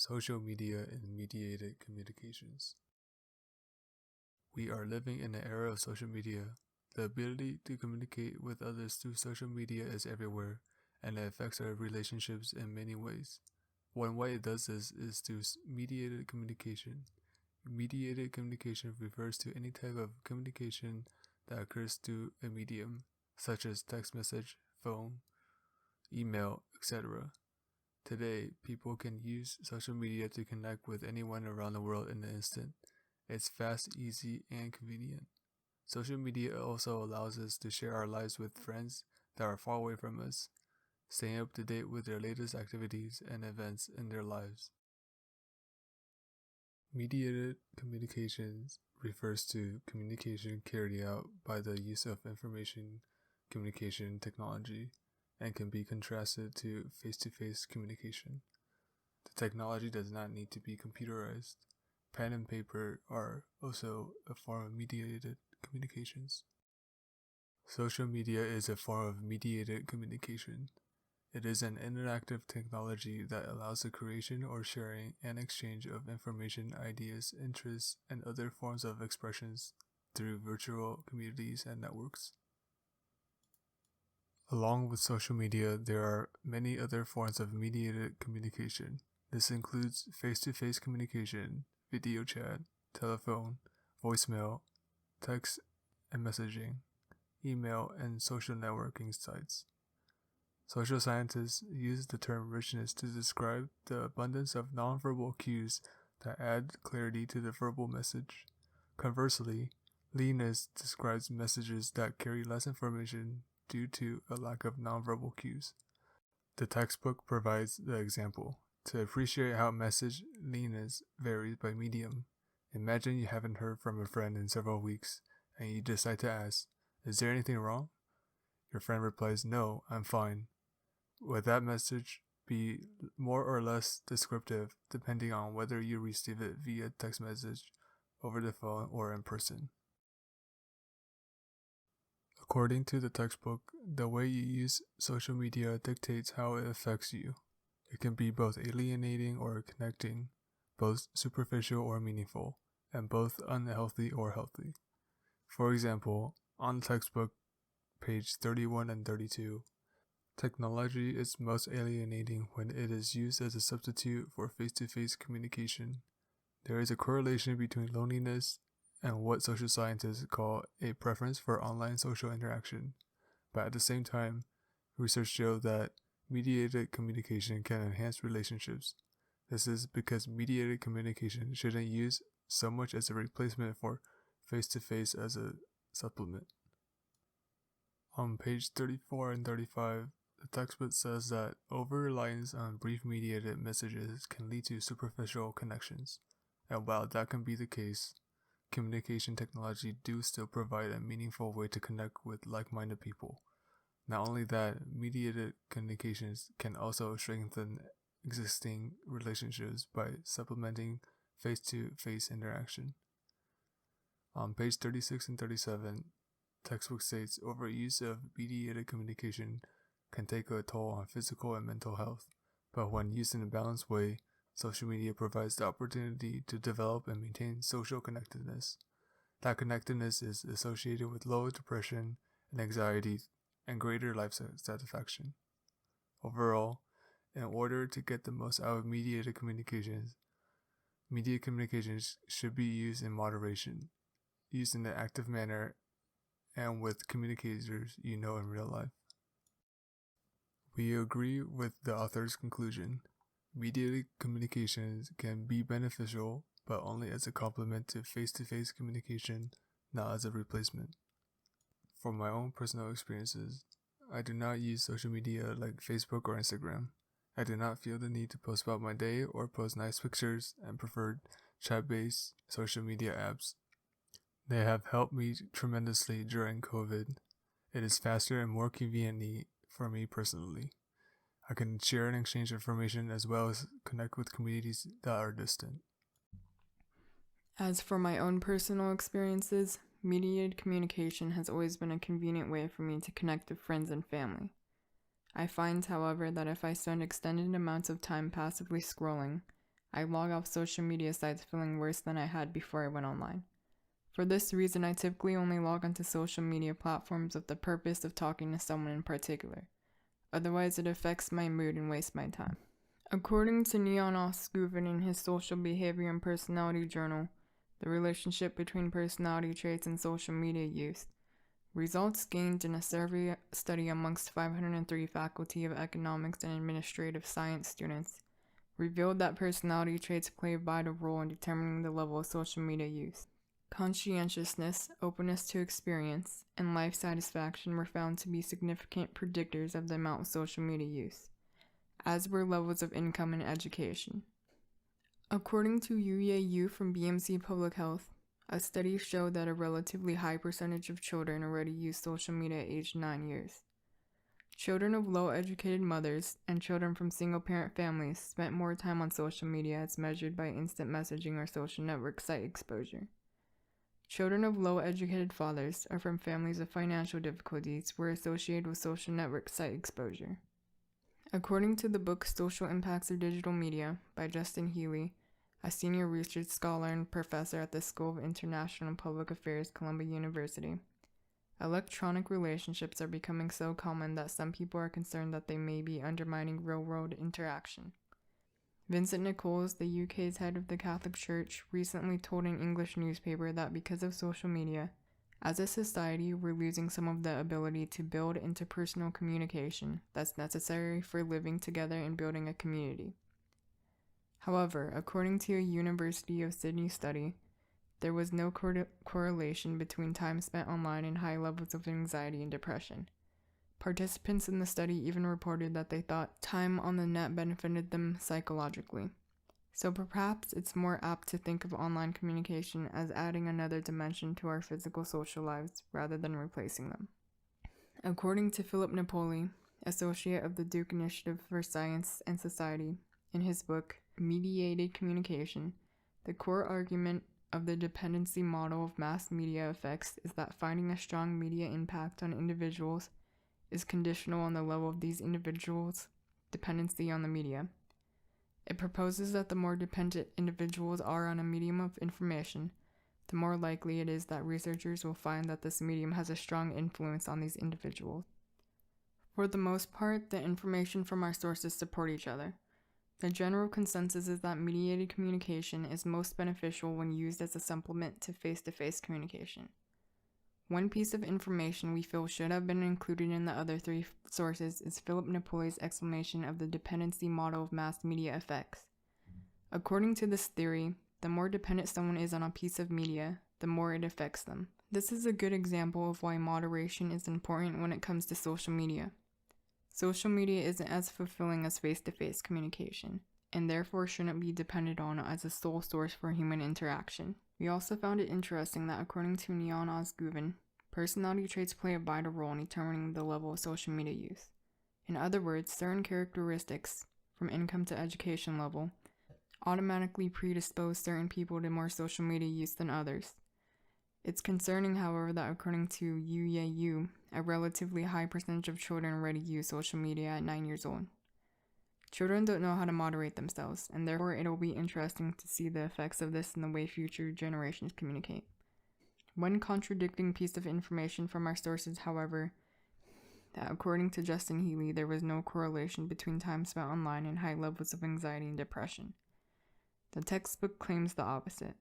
Social media and mediated communications. We are living in an era of social media. The ability to communicate with others through social media is everywhere, and it affects our relationships in many ways. One way it does this is through mediated communication. Mediated communication refers to any type of communication that occurs through a medium, such as text message, phone, email, etc. Today, people can use social media to connect with anyone around the world in an instant. It's fast, easy, and convenient. Social media also allows us to share our lives with friends that are far away from us, staying up to date with their latest activities and events in their lives. Mediated communications refers to communication carried out by the use of information communication technology and can be contrasted to face-to-face communication. The technology does not need to be computerized. Pen and paper are also a form of mediated communications. Social media is a form of mediated communication. It is an interactive technology that allows the creation or sharing and exchange of information, ideas, interests, and other forms of expressions through virtual communities and networks. Along with social media, there are many other forms of mediated communication. This includes face-to-face communication, video chat, telephone, voicemail, text and messaging, email, and social networking sites. Social scientists use the term richness to describe the abundance of nonverbal cues that add clarity to the verbal message. Conversely, leanness describes messages that carry less information due to a lack of nonverbal cues. The textbook provides the example. To appreciate how message leanness varies by medium, imagine you haven't heard from a friend in several weeks and you decide to ask, "Is there anything wrong?" Your friend replies, "No, I'm fine." Would that message be more or less descriptive depending on whether you receive it via text message, over the phone, or in person? According to the textbook, the way you use social media dictates how it affects you. It can be both alienating or connecting, both superficial or meaningful, and both unhealthy or healthy. For example, on the textbook, page 31 and 32, technology is most alienating when it is used as a substitute for face-to-face communication. There is a correlation between loneliness and what social scientists call a preference for online social interaction. But at the same time, research shows that mediated communication can enhance relationships. This is because mediated communication shouldn't use so much as a replacement for face-to-face as a supplement. On page 34 and 35, the textbook says that over-reliance on brief mediated messages can lead to superficial connections. And while that can be the case, communication technology do still provide a meaningful way to connect with like-minded people. Not only that, mediated communications can also strengthen existing relationships by supplementing face-to-face interaction. On page 36 and 37, textbook states overuse of mediated communication can take a toll on physical and mental health, but when used in a balanced way, social media provides the opportunity to develop and maintain social connectedness. That connectedness is associated with lower depression and anxiety and greater life satisfaction. Overall, in order to get the most out of mediated communications, media communications should be used in moderation, used in an active manner, and with communicators you know in real life. We agree with the author's conclusion. Mediated communications can be beneficial, but only as a complement to face-to-face communication, not as a replacement. From my own personal experiences, I do not use social media like Facebook or Instagram. I do not feel the need to post about my day or post nice pictures and prefer chat-based social media apps. They have helped me tremendously during COVID. It is faster and more convenient for me personally. I can share and exchange information as well as connect with communities that are distant. As for my own personal experiences, mediated communication has always been a convenient way for me to connect with friends and family. I find, however, that if I spend extended amounts of time passively scrolling, I log off social media sites feeling worse than I had before I went online. For this reason, I typically only log onto social media platforms with the purpose of talking to someone in particular. Otherwise, it affects my mood and wastes my time. According to Neon Osgoven in his Social Behavior and Personality Journal, The Relationship Between Personality Traits and Social Media Use, results gained in a survey study amongst 503 Faculty of Economics and Administrative Science students revealed that personality traits play a vital role in determining the level of social media use. Conscientiousness, openness to experience, and life satisfaction were found to be significant predictors of the amount of social media use, as were levels of income and education. According to Yu from BMC Public Health, a study showed that a relatively high percentage of children already use social media at age 9 years. Children of low-educated mothers and children from single-parent families spent more time on social media as measured by instant messaging or social network site exposure. Children of low-educated fathers or from families with financial difficulties were associated with social network site exposure. According to the book Social Impacts of Digital Media by Justin Healy, a senior research scholar and professor at the School of International and Public Affairs, Columbia University, electronic relationships are becoming so common that some people are concerned that they may be undermining real-world interaction. Vincent Nichols, the UK's head of the Catholic Church, recently told an English newspaper that because of social media, as a society, we're losing some of the ability to build interpersonal communication that's necessary for living together and building a community. However, according to a University of Sydney study, there was no correlation between time spent online and high levels of anxiety and depression. Participants in the study even reported that they thought time on the net benefited them psychologically. So perhaps it's more apt to think of online communication as adding another dimension to our physical social lives rather than replacing them. According to Philip Napoli, associate of the Duke Initiative for Science and Society, in his book, Mediated Communication, the core argument of the dependency model of mass media effects is that finding a strong media impact on individuals is conditional on the level of these individuals' dependency on the media. It proposes that the more dependent individuals are on a medium of information, the more likely it is that researchers will find that this medium has a strong influence on these individuals. For the most part, the information from our sources support each other. The general consensus is that mediated communication is most beneficial when used as a supplement to face-to-face communication. One piece of information we feel should have been included in the other three sources is Philip Napoli's explanation of the dependency model of mass media effects. According to this theory, the more dependent someone is on a piece of media, the more it affects them. This is a good example of why moderation is important when it comes to social media. Social media isn't as fulfilling as face-to-face communication, and therefore shouldn't be depended on as a sole source for human interaction. We also found it interesting that according to Neon Osgoven, personality traits play a vital role in determining the level of social media use. In other words, certain characteristics, from income to education level, automatically predispose certain people to more social media use than others. It's concerning, however, that according to Yu, a relatively high percentage of children already use social media at 9 years old. Children don't know how to moderate themselves, and therefore it'll be interesting to see the effects of this in the way future generations communicate. One contradicting piece of information from our sources, however, that according to Justin Healy, there was no correlation between time spent online and high levels of anxiety and depression. The textbook claims the opposite,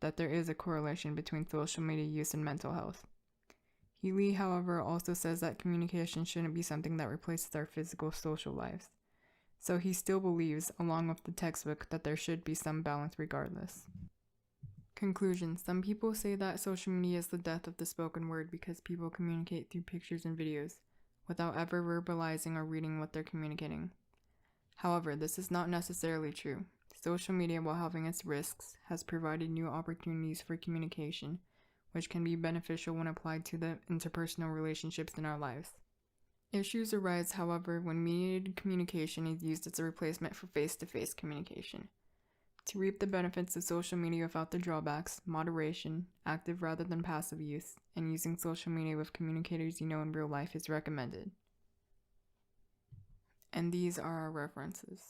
that there is a correlation between social media use and mental health. Healy, however, also says that communication shouldn't be something that replaces our physical social lives. So he still believes, along with the textbook, that there should be some balance regardless. Conclusion. Some people say that social media is the death of the spoken word because people communicate through pictures and videos, without ever verbalizing or reading what they're communicating. However, this is not necessarily true. Social media, while having its risks, has provided new opportunities for communication, which can be beneficial when applied to the interpersonal relationships in our lives. Issues arise, however, when mediated communication is used as a replacement for face-to-face communication. To reap the benefits of social media without the drawbacks, moderation, active rather than passive use, and using social media with communicators you know in real life is recommended. And these are our references.